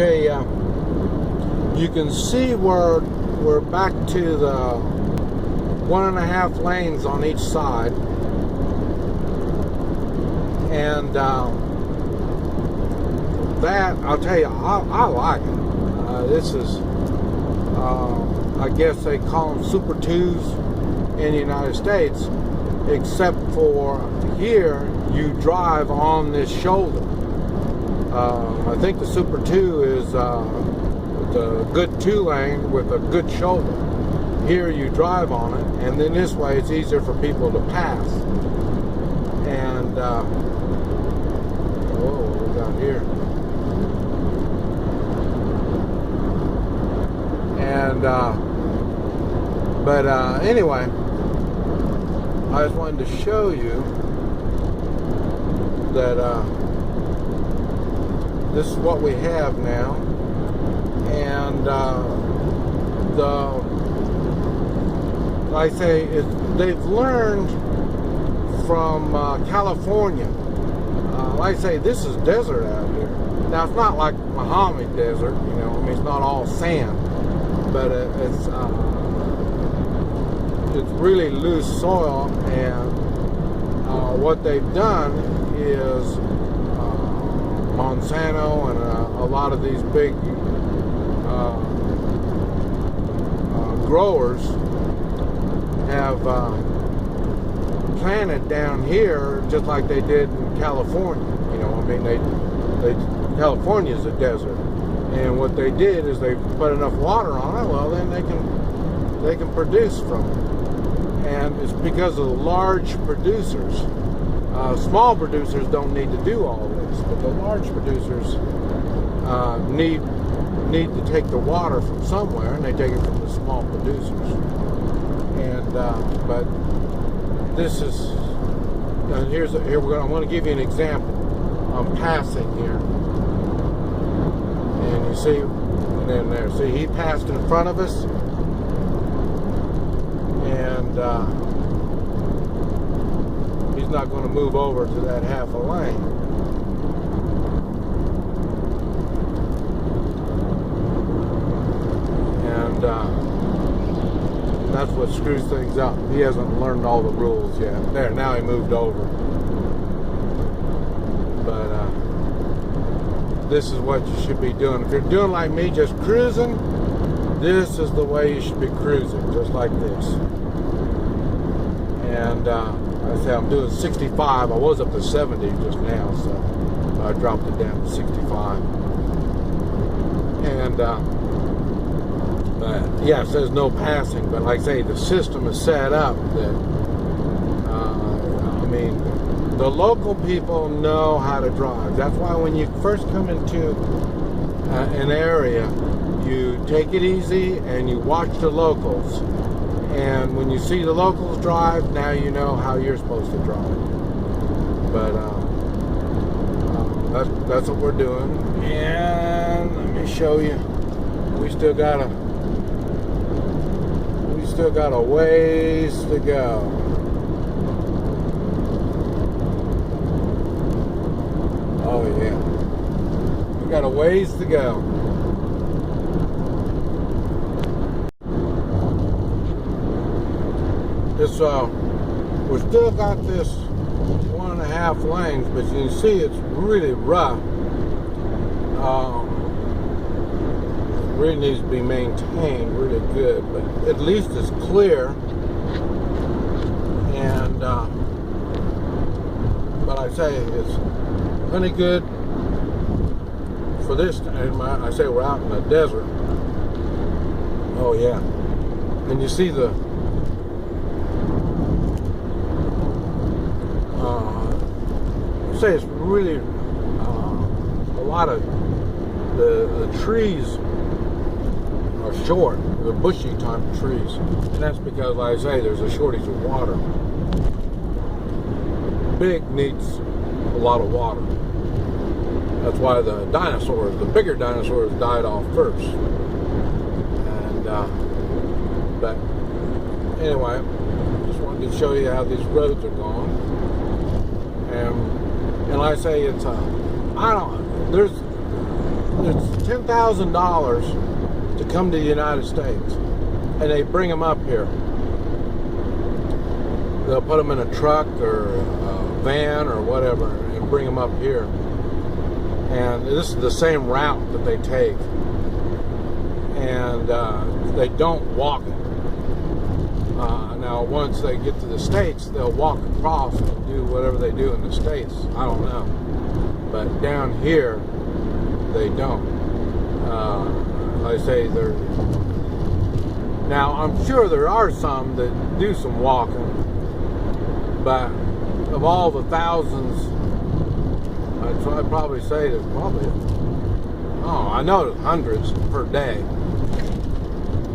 Okay, you can see we're back to the 1.5 lanes on each side, and that, I'll tell you, I like it. This is, I guess they call them Super 2s in the United States, except for here you drive on this shoulder. I think the Super 2 is the good 2-lane with a good shoulder. Here you drive on it, and then this way it's easier for people to pass. And what we got here? And anyway, I just wanted to show you that this is what we have now, and like I say, they've learned from California. Like I say, this is desert out here. Now it's not like Muhammad Desert, you know. I mean, it's not all sand, but it's really loose soil, and what they've done is Monsanto and a lot of these big growers have planted down here just like they did in California. You know, I mean, California is a desert, and what they did is they put enough water on it. Well, then they can produce from it, and it's because of the large producers. Small producers don't need to do all this, but the large producers need to take the water from somewhere, and they take it from the small producers. And but this is here I want to give you an example. I'm passing here, and you see, and then there, see, he passed in front of us, and he's not going to move over to that half a lane. And that's what screws things up. He hasn't learned all the rules yet. There, now he moved over. But this is what you should be doing. If you're doing like me, just cruising, this is the way you should be cruising, just like this. And I say I'm doing 65. I was up to 70 just now, so I dropped it down to 65. And but yeah, it says no passing. But like I say, the system is set up that I mean, the local people know how to drive. That's why when you first come into an area, you take it easy and you watch the locals. And when you see the locals drive, now you know how you're supposed to drive. But that's what we're doing. And let me show you. We still got a ways to go. Oh yeah, we got a ways to go. It's we still got this 1.5 lanes, but you can see it's really rough. Really needs to be maintained really good, but at least it's clear. And but I say it's plenty good for this. I say we're out in the desert. Oh yeah, and you see the say it's really a lot of the trees are short, the bushy type of trees, and that's because, like I say, there's a shortage of water. Big needs a lot of water. That's why the bigger dinosaurs died off first. And but anyway, just wanted to show you how these roads are going. And like I say, it's it's $10,000 to come to the United States, and they bring them up here. They'll put them in a truck or a van or whatever and bring them up here. And this is the same route that they take, and they don't walk it. Now, once they get to the States, they'll walk across and do whatever they do in the States. I don't know. But down here, they don't. Like I say, they're... Now, I'm sure there are some that do some walking, but of all the thousands, I'd probably say there's probably, I know there's hundreds per day.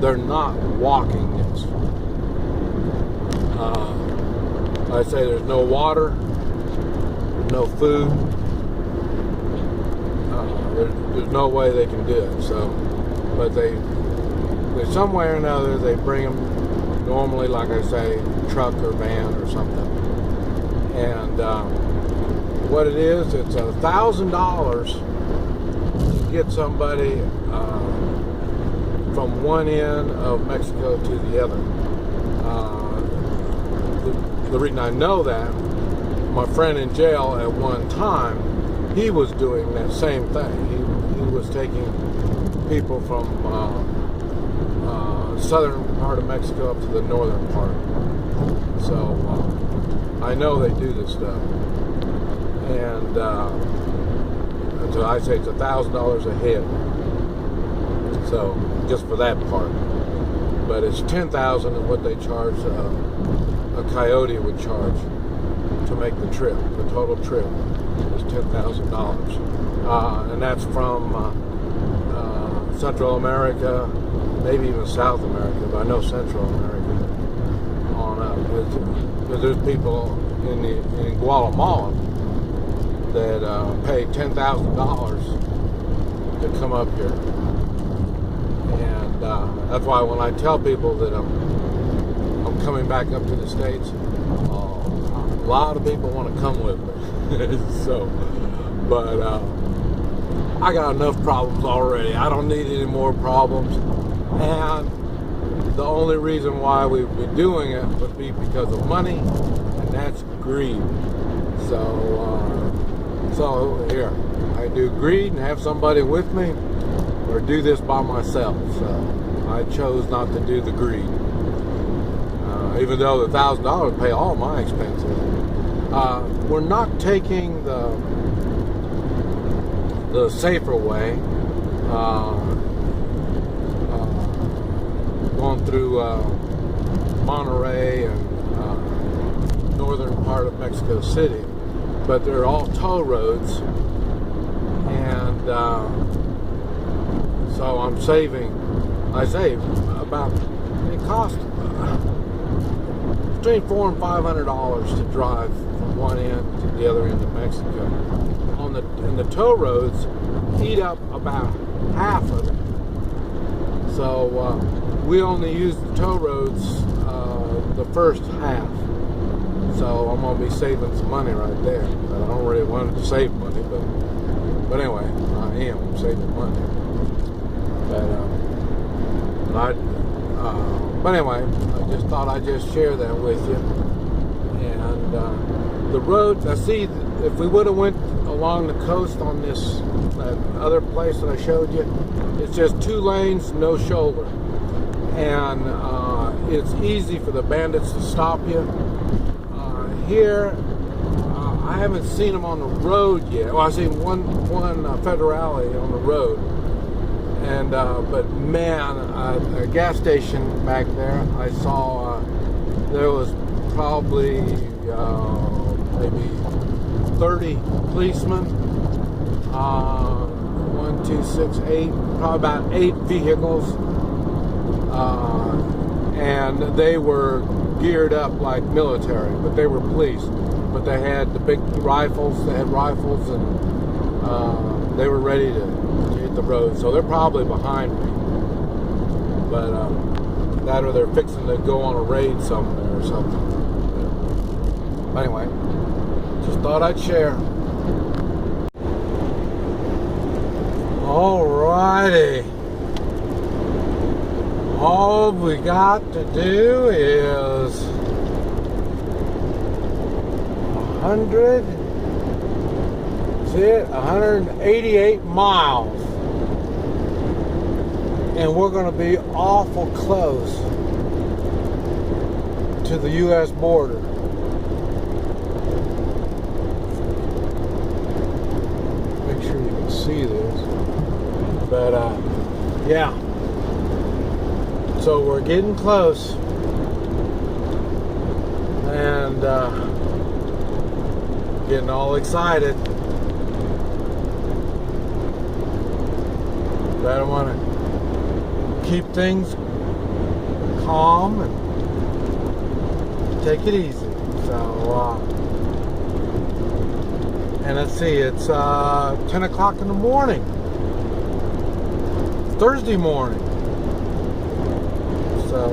They're not walking this. I say there's no water, there's no food. There's no way they can do it. So, but they some way or another they bring them normally, like I say, truck or van or something. And what it is, it's $1,000 to get somebody from one end of Mexico to the other. The reason I know that, my friend in jail at one time, he was doing that same thing. He was taking people from southern part of Mexico up to the northern part. So I know they do this stuff. And so I say it's $1,000 a head. So just for that part. But it's $10,000 is what they charge, a coyote would charge to make the trip. The total trip is $10,000. And that's from Central America, maybe even South America, but I know Central America on up. Because there's people in Guatemala that pay $10,000 to come up here. And that's why when I tell people that I'm coming back up to the States, a lot of people want to come with me. So, but I got enough problems already. I don't need any more problems. And the only reason why we would be doing it would be because of money, and that's greed. So here, I do greed and have somebody with me, or do this by myself. So I chose not to do the greed. Even though the $1,000 pay all my expenses. We're not taking the safer way, going through Monterey and northern part of Mexico City, but they're all toll roads, and so I'm saving. I save about, it costs between $400 and $500 to drive from one end to the other end of Mexico. And the toll roads eat up about half of it. So we only use the toll roads the first half. So I'm going to be saving some money right there. I don't really want to save money, but anyway, I am saving money. But anyway, I just thought I'd just share that with you. And the roads, I see, if we would have went along the coast on that other place that I showed you, it's just 2 lanes, no shoulder. And it's easy for the bandits to stop you. Here, I haven't seen them on the road yet. Well, I've seen one federale on the road. And but man, a gas station back there, I saw there was probably maybe 30 policemen. 1, 2, 6, 8, probably about 8 vehicles, and they were geared up like military, but they were police. But they had the big rifles. They had rifles, and they were ready to hit the road. So they're probably behind me. But that, or they're fixing to go on a raid somewhere or something. But anyway, just thought I'd share. Alrighty. All we got to do is 188 miles. And we're going to be awful close to the U.S. border. Make sure you can see this. But, yeah. So we're getting close. And, getting all excited. But I don't want to keep things calm and take it easy. So, and let's see, it's 10 o'clock in the morning. Thursday morning. So,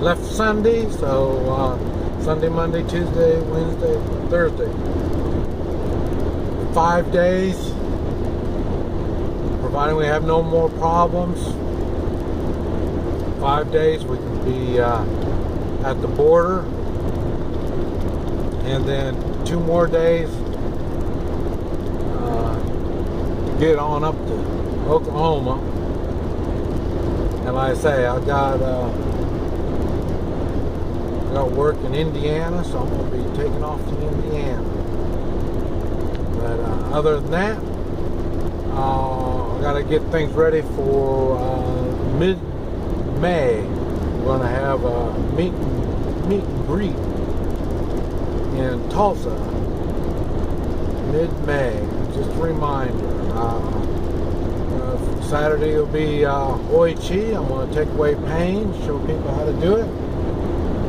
left Sunday, so Sunday, Monday, Tuesday, Wednesday, Thursday. 5 days. Providing we have no more problems. 5 days we can be at the border. And then 2 more days to get on up to Oklahoma. And like I say, I got work in Indiana, so I'm going to be taking off to Indiana. But other than that, I got to get things ready for mid-May. We're going to have a meet and greet in Tulsa. Mid-May. Just a reminder. Saturday will be Hoi Chi. I'm going to take away pain, show people how to do it.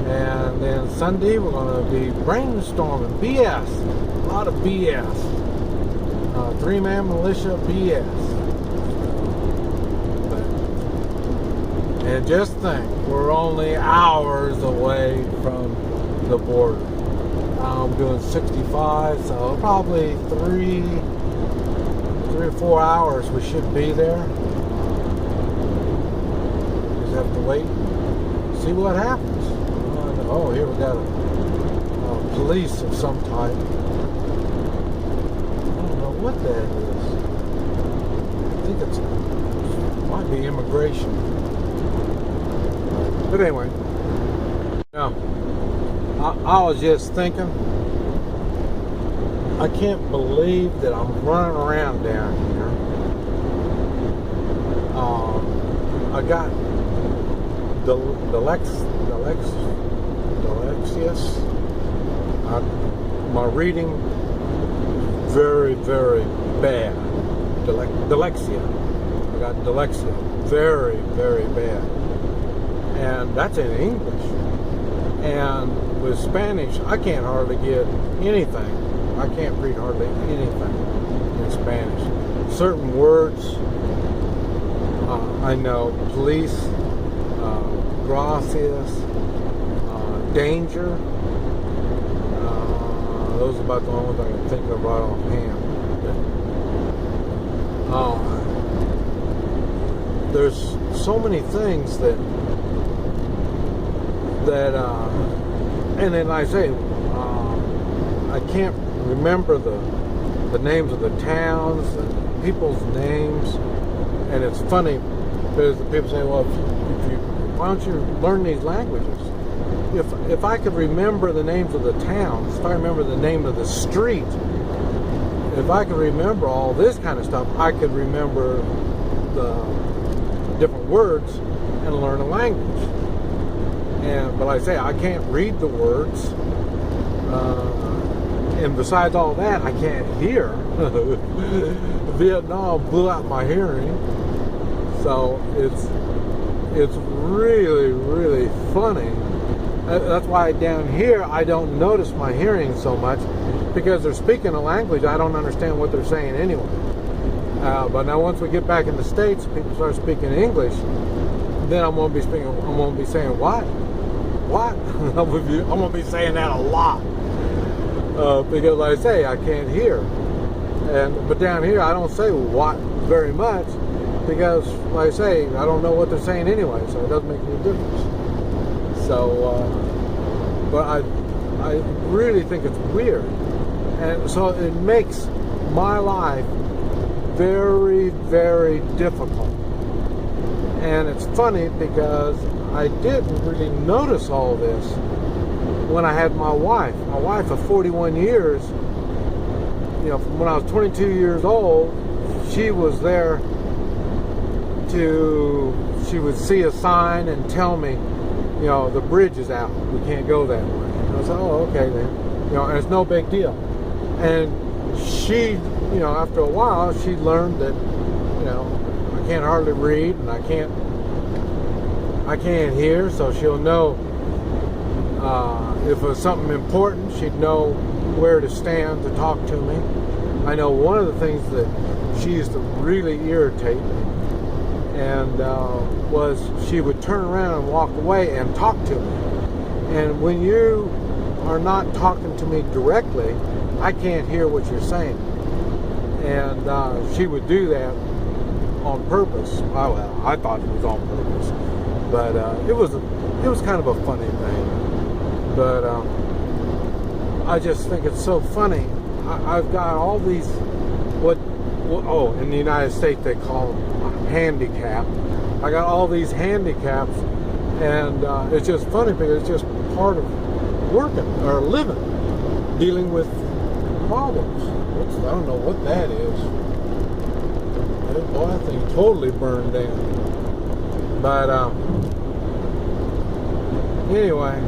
And then Sunday we're going to be brainstorming BS. A lot of BS. 3-man militia BS. And just think, we're only hours away from the border. I'm doing 65, so probably 3 or 4 hours we should be there. Just have to wait, see what happens. Oh, here we got a police of some type. I don't know what that is. I think it might be immigration. But anyway, now I was just thinking, I can't believe that I'm running around down here. I got Delexius. My reading very, very bad. Dyslexia. I got dyslexia. Very, very bad. And that's in English. And with Spanish, I can't hardly get anything. I can't read hardly anything in Spanish. Certain words I know. Police, gracias, danger. Those are about the only ones I can think of right offhand. There's so many things that and then I say, I can't remember the names of the towns and people's names, and it's funny because the people say, well, why don't you learn these languages? If I could remember the names of the towns, if I remember the name of the street, if I could remember all this kind of stuff, I could remember the different words and learn a language. But I say I can't read the words, and besides all that, I can't hear. Vietnam blew out my hearing, so it's really, really funny. That's why down here I don't notice my hearing so much, because they're speaking a language I don't understand what they're saying anyway. But now once we get back in the States, people start speaking English, then I'm gonna be saying what? I'm gonna be saying that a lot, because like I say, I can't hear. But down here, I don't say what very much because, like I say, I don't know what they're saying anyway, so it doesn't make any difference. So, but I really think it's weird, and so it makes my life very, very difficult. And it's funny because I didn't really notice all this when I had my wife. My wife of 41 years, you know, from when I was 22 years old, she was there she would see a sign and tell me, you know, the bridge is out, we can't go that way. And I said, oh, okay then. You know, and it's no big deal. And she, you know, after a while, she learned that, you know, I can't hardly read and I can't hear, so she'll know if it was something important, she'd know where to stand to talk to me. I know one of the things that she used to really irritate me and was she would turn around and walk away and talk to me. And when you are not talking to me directly, I can't hear what you're saying. And she would do that on purpose. Well, I thought it was on purpose, but it was kind of a funny thing. But I just think it's so funny. I've got all these in the United States they call them handicap. I got all these handicaps, and it's just funny because it's just part of working or living, dealing with problems. I don't know what that is. Boy, that thing totally burned down. But anyway,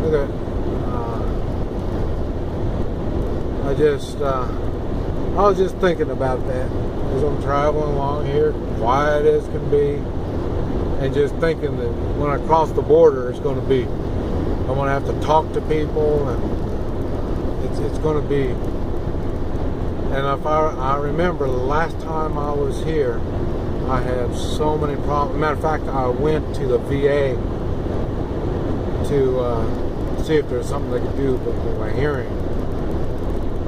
I was just thinking about that as I'm traveling along here, quiet as can be, and just thinking that when I cross the border, I'm going to have to talk to people, and it's going to be. And if I remember the last time I was here, I had so many problems. Matter of fact, I went to the VA to see if there's something they could do with my hearing.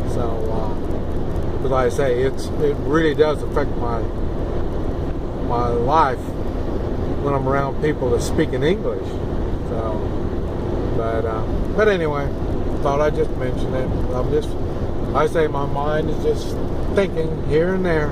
So, but like I say, it really does affect my life when I'm around people that speak in English. So, but anyway, thought I'd just mention it. I say my mind is just thinking here and there.